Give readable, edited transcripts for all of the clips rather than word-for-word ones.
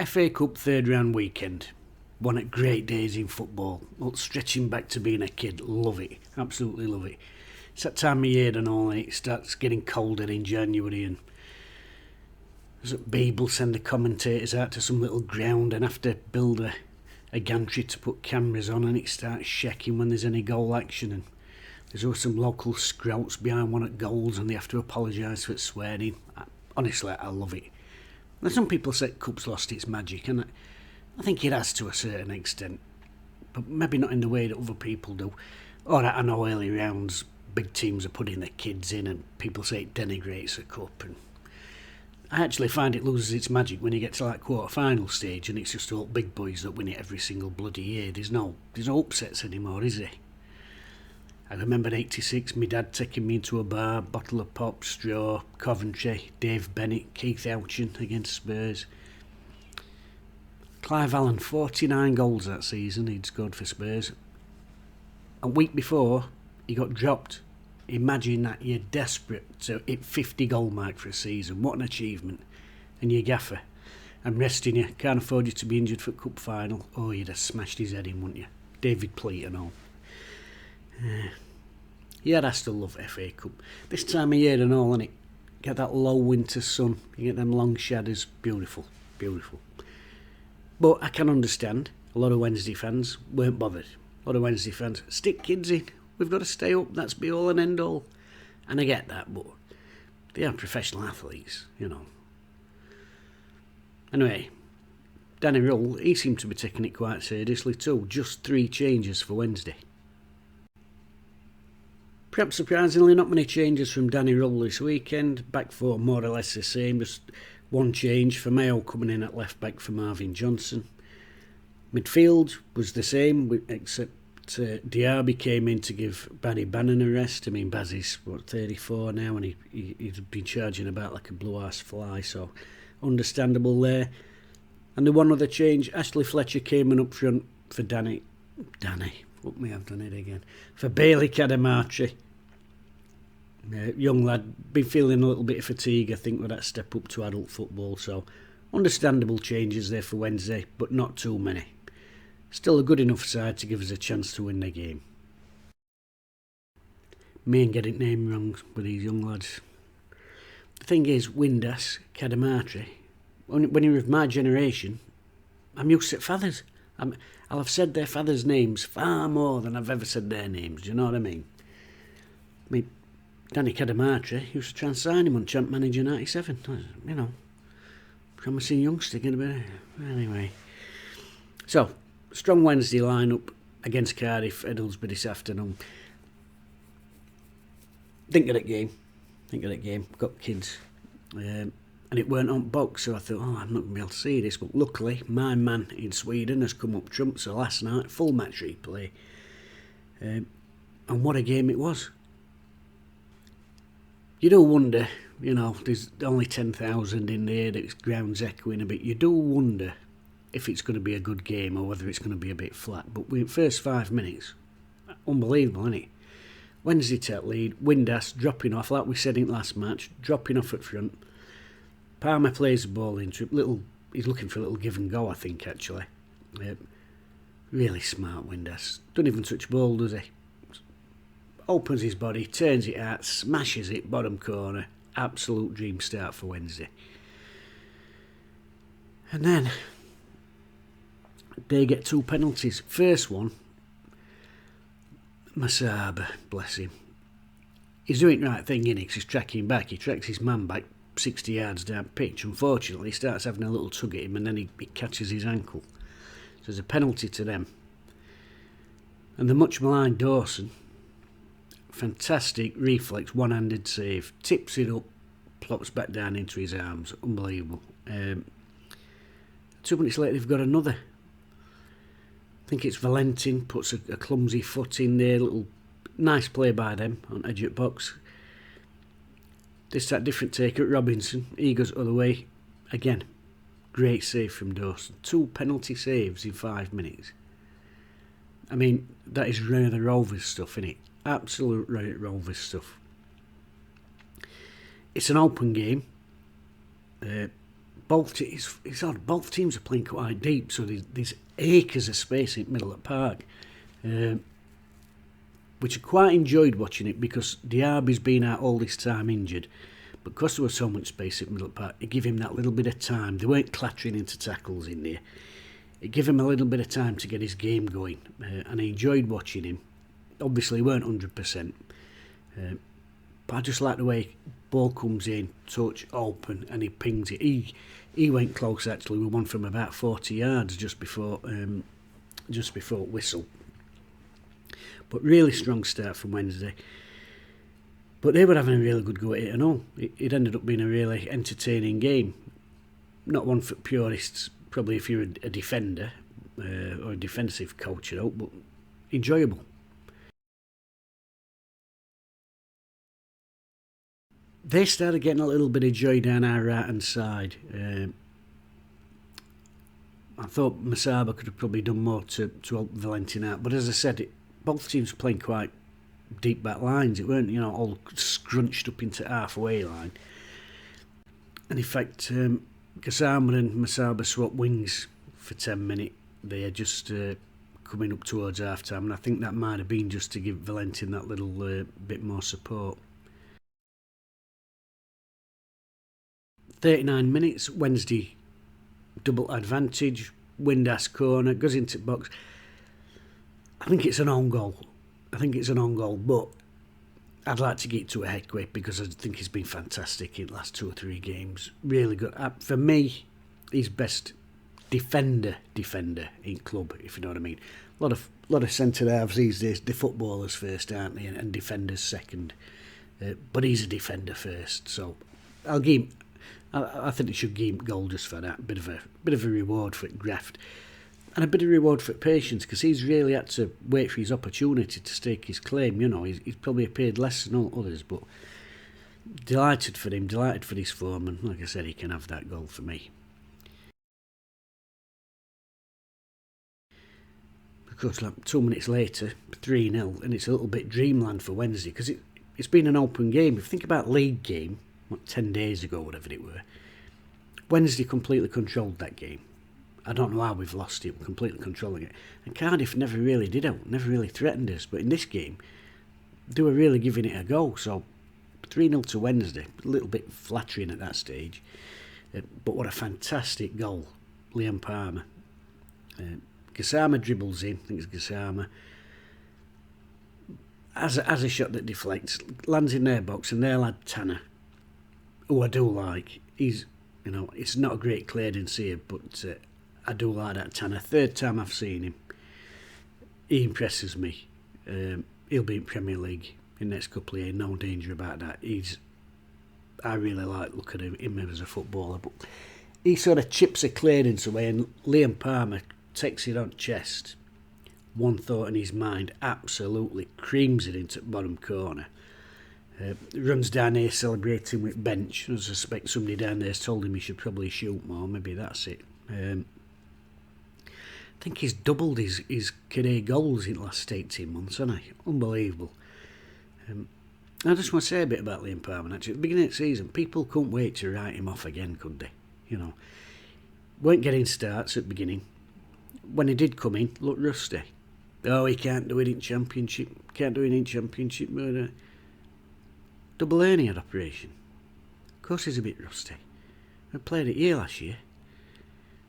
FA Cup third round weekend. One of great days in football. Stretching back to being a kid. Love it. Absolutely love it. It's that time of year and all, and it starts getting colder in January, and Babel send the commentators out to some little ground and have to build a gantry to put cameras on, and it starts shaking when there's any goal action, and there's always some local scrouts behind one at goals and they have to apologise for swearing. Honestly, I love it. Now, some people say Cup's lost its magic, and I think it has to a certain extent, but maybe not in the way that other people do. Alright, I know early rounds big teams are putting their kids in and people say it denigrates a cup, and I actually find it loses its magic when you get to like quarter-final stage and it's just all big boys that win it every single bloody year. There's no upsets anymore, is there? I remember in '86 my dad taking me into a bar, bottle of pop, straw, Coventry, Dave Bennett, Keith Ouchin against Spurs. Clive Allen, 49 goals that season he'd scored for Spurs. A week before he got dropped. Imagine that, you're desperate to hit 50 goal mark for a season. What an achievement. And your gaffer, I'm resting you, can't afford you to be injured for cup final. Oh, you'd have smashed his head in, wouldn't you? David Pleat and all. Yeah, I still love FA Cup. This time of year and all, innit? Get that low winter sun, you get them long shadows. Beautiful, beautiful. But I can understand a lot of Wednesday fans weren't bothered. A lot of Wednesday fans, stick kids in, we've got to stay up, that's be all and end all. And I get that, but they are professional athletes, you know. Anyway, Danny Rull, he seemed to be taking it quite seriously too. Just 3 changes for Wednesday. Perhaps surprisingly, not many changes from Danny Rull this weekend. Back four more or less the same, just one change for Mayo coming in at left back for Marvin Johnson. Midfield was the same, except Diaby came in to give Barry Bannon a rest. I mean, Baz is 34 now, and he's been charging about like a blue-ass fly, so understandable there. And the one other change, Ashley Fletcher came in up front for Danny, fuck me, I've done it again, for Bailey Cadamartri. Young lad, been feeling a little bit of fatigue, I think, with that step up to adult football, so understandable changes there for Wednesday, but not too many. Still a good enough side to give us a chance to win the game. Me and getting name wrong with these young lads. The thing is, Windass, Cadamartri, when you're of my generation, I'm used to fathers. I'll have said their fathers' names far more than I've ever said their names, do you know what I mean? Danny Cadamartri used to try and sign him on Champ Manager 97, you know. Promising youngster, going to be... Anyway. So, strong Wednesday lineup against Cardiff, Eddlesbury this afternoon. Think of that game. Got kids. And it weren't on box, so I thought, I'm not going to be able to see this. But luckily, my man in Sweden has come up trumps. So last night, full match replay. And what a game it was. You do wonder, you know, there's only 10,000 in there, the ground's echoing a bit. You do wonder if it's going to be a good game or whether it's going to be a bit flat. But the first 5 minutes, unbelievable, isn't it? Wednesday take lead, Windass dropping off, like we said in last match, dropping off at front. Palmer plays the ball into it. He's looking for a little give and go, I think, actually. Really smart, Windass. Don't even touch ball, does he? Opens his body, turns it out, smashes it, bottom corner. Absolute dream start for Wednesday. And then they get 2 penalties. First one, Masaba, bless him. He's doing the right thing, innit? 'Cause he's tracking back. He tracks his man back 60 yards down pitch. Unfortunately, he starts having a little tug at him and then he catches his ankle. So there's a penalty to them. And the much maligned Dawson, fantastic reflex, one-handed save, tips it up, plops back down into his arms. Unbelievable. 2 minutes later, they've got another. I think it's Valentin, puts a clumsy foot in there. Little nice play by them on edge of box. This that different take at Robinson. He goes the other way. Again, great save from Dawson. 2 penalty saves in 5 minutes. I mean, that is rather Rovers stuff, isn't it? Absolute Rovers stuff. It's an open game. It's odd. Both teams are playing quite deep, so there's acres of space in the middle of the park, which I quite enjoyed watching it because Diaby's been out all this time injured, but because there was so much space in the middle of the park, it gave him that little bit of time. They weren't clattering into tackles in there. It gave him a little bit of time to get his game going, and I enjoyed watching him. Obviously, he weren't 100%, but I just like the way ball comes in, touch, open, and he pings it. He went close actually with one from about 40 yards just before whistle. But really strong start from Wednesday. But they were having a really good go at it and all. It ended up being a really entertaining game. Not one for purists, probably if you're a defender or a defensive coach, but enjoyable. They started getting a little bit of joy down our right-hand side. I thought Masaba could have probably done more to help Valentin out, but as I said, both teams were playing quite deep back lines. It weren't, all scrunched up into halfway line. And in fact, Gassama and Masaba swapped wings for 10 minutes. They are just coming up towards half time, and I think that might have been just to give Valentin that little bit more support. 39 minutes, Wednesday double advantage, Windass corner, goes into the box. I think it's an own goal, but I'd like to get to a head quick because I think he's been fantastic in the last 2 or 3 games. Really good. For me, he's best defender in club, if you know what I mean. A lot of centre halves these days, the footballers first, aren't they, and defenders second. But he's a defender first, so I'll give him. I think it should give him goal just for that. Bit of a reward for graft, and a bit of reward for patience because he's really had to wait for his opportunity to stake his claim. He's probably appeared less than all others, but delighted for him, delighted for his form, and like I said, he can have that goal for me. Of course, like 2 minutes later, 3-0, and it's a little bit dreamland for Wednesday because it's been an open game. If you think about league game, 10 days ago, whatever it were, Wednesday completely controlled that game. I don't know how we've lost it, we're completely controlling it. And Cardiff never really did out, never really threatened us, but in this game, they were really giving it a go. So 3-0 to Wednesday, a little bit flattering at that stage. But what a fantastic goal, Liam Palmer. Gassama dribbles in, I think it's Gassama. As a shot that deflects, lands in their box, and their lad Tanner, who I do like. He's, it's not a great clearance here, but I do like that Tanner. 3rd time I've seen him. He impresses me. He'll be in Premier League in the next couple of years, no danger about that. I really like looking at him as a footballer, but he sort of chips a clearance away, and Liam Palmer takes it on chest. One thought in his mind, absolutely creams it into the bottom corner. Runs down here celebrating with bench. I suspect somebody down there's told him he should probably shoot more. Maybe that's it. I think he's doubled his career goals in the last 18 months, hasn't he? Unbelievable. I just want to say a bit about Liam Palmer. Actually, at the beginning of the season, people couldn't wait to write him off again, could they? Weren't getting starts at the beginning. When he did come in, looked rusty. Oh, he can't do it in Championship. Double hernia operation. Of course he's a bit rusty. I played it here last year.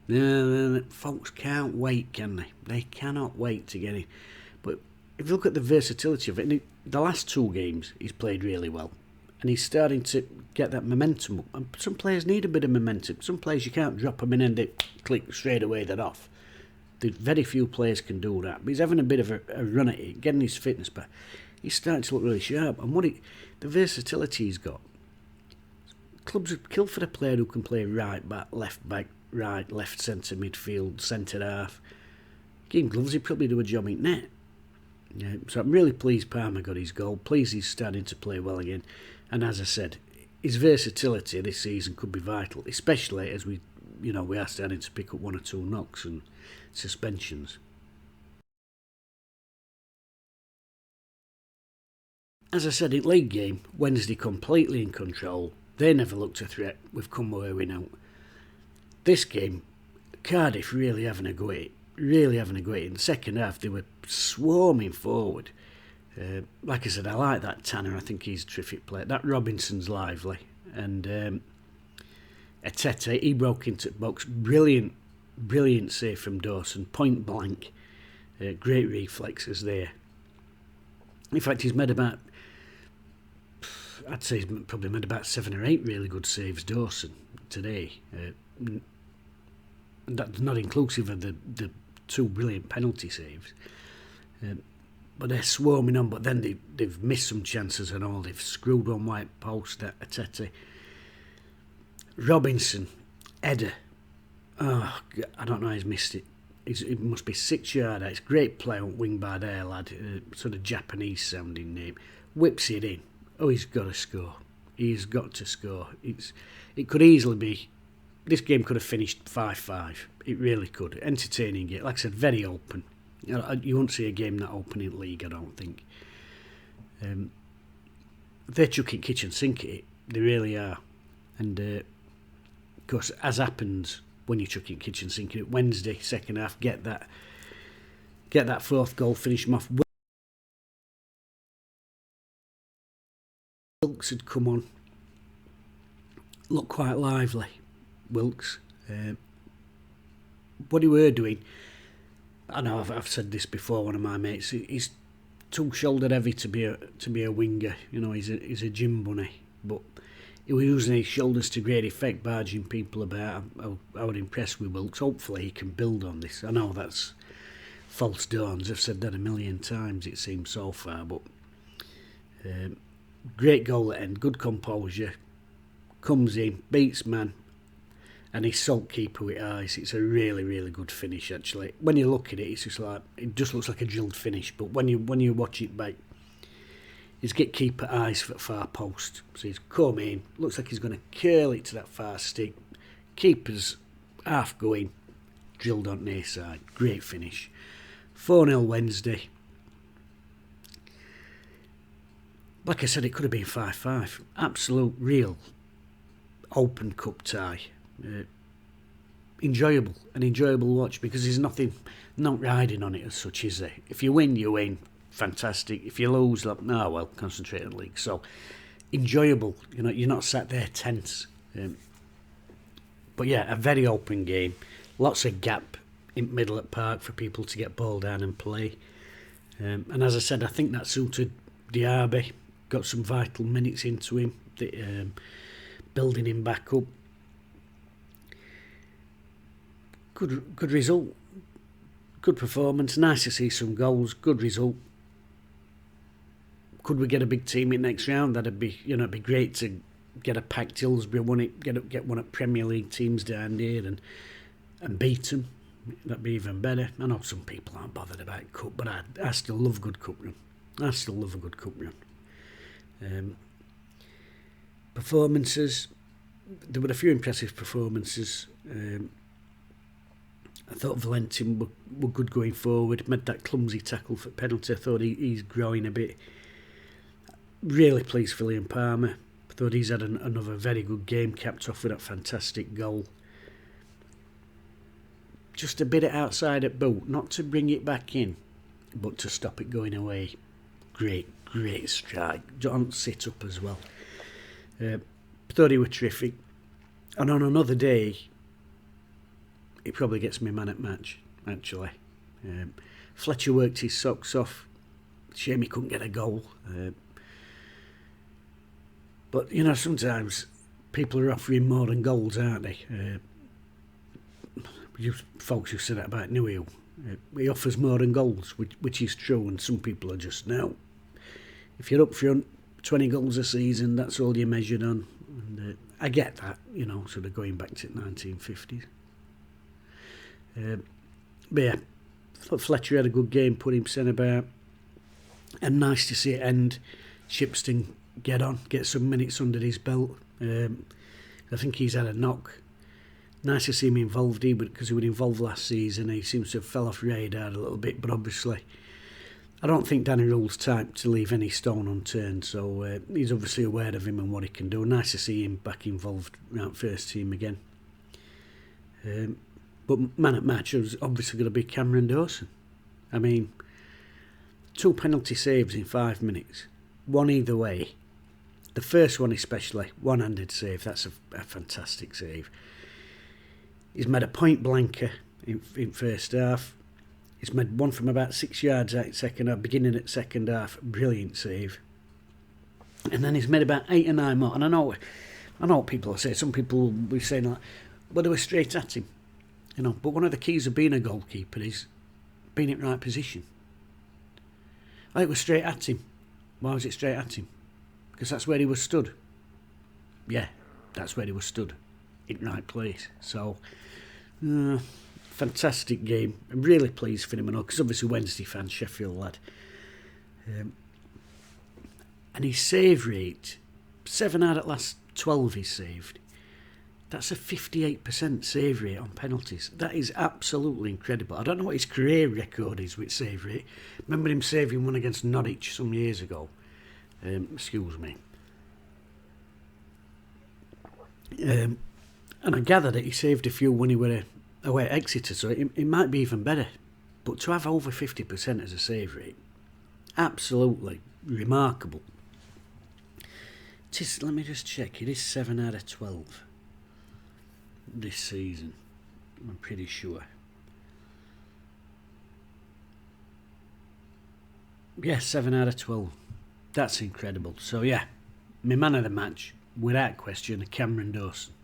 No, folks can't wait, can they? They cannot wait to get in. But if you look at the versatility of it, in the last 2 games he's played really well. And he's starting to get that momentum up. And some players need a bit of momentum. Some players you can't drop them in and they click straight away, they're off. Very few players can do that. But he's having a bit of a run at it, getting his fitness back. He's starting to look really sharp. And the versatility he's got. Clubs would kill for a player who can play right, right, left, centre, midfield, centre half. Give him gloves, he'd probably do a job in net. Yeah, so I'm really pleased Palmer got his goal. Pleased he's starting to play well again. And as I said, his versatility this season could be vital, especially as we are starting to pick up 1 or 2 knocks and suspensions. As I said, in league game, Wednesday completely in control. They never looked a threat. We've come where we know. this game, Cardiff really having a go at it. Really having a go at it. In the second half, they were swarming forward. Like I said, I like that Tanner. I think he's a terrific player. That Robinson's lively. And Etete, he broke into the box. Brilliant save from Dawson. Point blank. Great reflexes there. In fact, he's made about, I'd say he's probably made about 7 or 8 really good saves, Dawson, today. And that's not inclusive of the 2 brilliant penalty saves. But they're swarming on, but then they've missed some chances and all. They've screwed one white post at Etete. Robinson, header. Oh, I don't know how he's missed it. It must be 6 yard. It's great play on wing by there, lad. Sort of Japanese sounding name. Whips it in. Oh, he's got to score. He's got to score. It could easily be. This game could have finished 5-5. It really could. Entertaining it. Like I said, very open. You won't see a game that open in league, I don't think. They're chucking kitchen sink at it. They really are. And of course, as happens when you're chucking kitchen sink at it, Wednesday, second half, get that 4th goal, finish them off. Wilkes had come on. Looked quite lively, Wilkes. What he were doing, I know I've said this before. One of my mates, he's too shoulder heavy to be a winger. You know, he's a gym bunny, but he was using his shoulders to great effect, barging people about. I was impressed with Wilkes. Hopefully, he can build on this. I know that's false dawns. I've said that a million times. It seems so far, but great goal at end. Good composure. Comes in, beats man. And he's salt keeper with eyes. It's a really, really good finish, actually. When you look at it, it's just like, it just looks like a drilled finish. But when you watch it back, he's got keeper eyes for the far post. So he's come in, looks like he's going to curl it to that far stick. Keeper's half going, drilled on the side. Great finish. 4-0 Wednesday. Like I said, it could have been 5-5. Absolute, real, open cup tie. Enjoyable, an enjoyable watch, because there's not riding on it as such, is there? If you win, you win, fantastic. If you lose, like, no, well, concentrate on the league. So enjoyable, you know, you're not sat there tense. But yeah, a very open game, lots of gap in middle at park for people to get ball down and play. And as I said, I think that suited Diaby. Got some vital minutes into him, building him back up. Good result, good performance. Nice to see some goals. Good result. Could we get a big team in next round? That'd be, you know, it'd be great to get a packed Hillsborough one. Get one of Premier League teams down here and beat them. That'd be even better. I know some people aren't bothered about cup, but I still love a good cup run. I still love a good cup run. Performances. There were a few impressive performances. I thought Valentin were good going forward. Made that clumsy tackle for penalty. I thought he's growing a bit. Really pleased for Liam Palmer. I thought he's had another very good game, capped off with that fantastic goal. Just a bit of outside at boot, not to bring it back in, but to stop it going away. Great strike. Don't sit up as well. Thought he was terrific. And on another day, it probably gets me man at match, actually. Fletcher worked his socks off. Shame he couldn't get a goal. But, you know, sometimes people are offering more than goals, aren't they? You folks who said that about Newell. He offers more than goals, which is true, and some people are just, no. If you're up front, 20 goals a season, that's all you're measured on. And, I get that, you know, sort of going back to the 1950s. But yeah, thought Fletcher had a good game, put him centre-back. And nice to see it end. Shipston get some minutes under his belt. I think he's had a knock. Nice to see him involved here, because he was involved last season. He seems to have fell off radar a little bit, but obviously I don't think Danny Rule's type to leave any stone unturned, so he's obviously aware of him and what he can do. Nice to see him back involved around first team again. But man at match was obviously going to be Cameron Dawson. I mean, 2 penalty saves in 5 minutes, one either way. The first one especially, one-handed save, that's a fantastic save. He's made a point blanker in first half. He's made one from about 6 yards out in second half, beginning at second half, brilliant save. And then he's made about 8 or 9 more. And I know what people will say. Some people will be saying like, well, they were straight at him. You know, but one of the keys of being a goalkeeper is being in the right position. I think it was straight at him. Why was it straight at him? Because that's where he was stood. Yeah, that's where he was stood. In the right place. So, fantastic game. I'm really pleased for him, because obviously Wednesday fan, Sheffield lad. And his save rate, 7 out of the last 12 he's saved. That's a 58% save rate on penalties. That is absolutely incredible. I don't know what his career record is with save rate. Remember him saving one against Norwich some years ago. Excuse me. And I gather that he saved a few when he were away at Exeter, so it might be even better. But to have over 50% as a save rate, absolutely remarkable. Let me just check. It is 7 out of 12 this season. I'm pretty sure. Yeah, 7 out of 12. That's incredible. So yeah, my man of the match, without question, Cameron Dawson.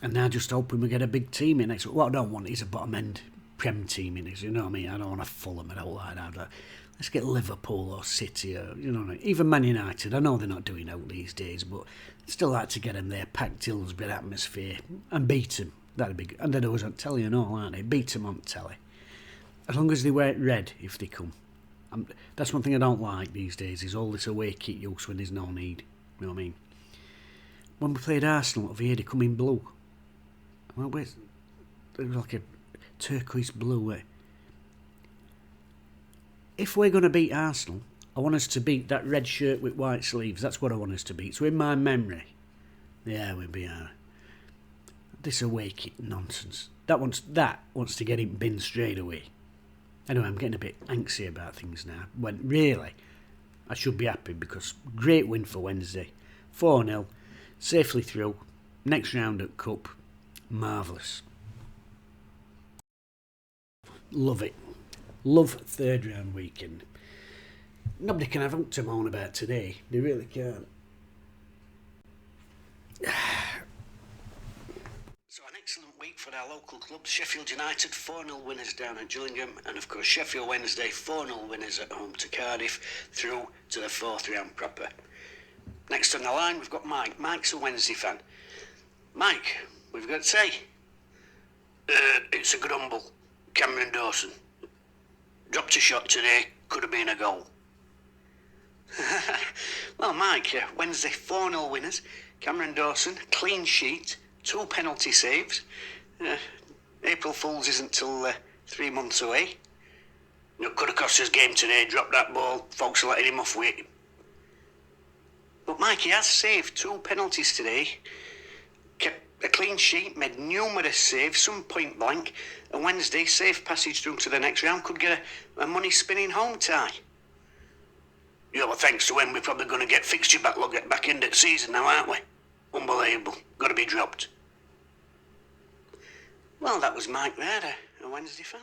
And now just hoping we get a big team in next week. What I don't want is a bottom end Prem team in it. You know what I mean? I don't want to Fulham. I don't like that. Let's get Liverpool or City or, you know, even Man United. I know they're not doing out these days, but I'd still like to get them there, packed Hillsborough atmosphere, and beat them. That'd be good. And they're always on telly and all, aren't they? Beat them on telly. As long as they wear it red if they come. That's one thing I don't like these days, is all this away kit use when there's no need. You know what I mean? When we played Arsenal over here, they come in blue. Well, there was like a turquoise blue. If we're going to beat Arsenal, I want us to beat that red shirt with white sleeves. That's what I want us to beat. So in my memory, yeah, we'll be this away kit nonsense. That wants to get in bin straight away. Anyway, I'm getting a bit antsy about things now. When really, I should be happy, because great win for Wednesday. 4-0, safely through. Next round at Cup, marvellous. Love it. Love third round weekend. Nobody can have up to moan about today. They really can't. So an excellent week for our local clubs. Sheffield United 4-0 winners down at Gillingham, and of course Sheffield Wednesday 4-0 winners at home to Cardiff, through to the fourth round proper. Next on the line we've got Mike. Mike's a Wednesday fan. Mike, we've got to say, it's a grumble. Cameron Dawson dropped a shot today, could have been a goal. Well, Mike, Wednesday 4-0 winners. Cameron Dawson, clean sheet, 2 penalty saves. April Fool's isn't till 3 months away. Could have cost us game today, dropped that ball, folks are letting him off with it. But Mike, he has saved 2 penalties today, kept a clean sheet, made numerous saves, some point blank, and Wednesday, safe passage through to the next round, could get a money-spinning home tie. Yeah, well, thanks to him, we're probably going to get fixture backlog at back end of the season now, aren't we? Unbelievable. Got to be dropped. Well, that was Mike there, a Wednesday fan.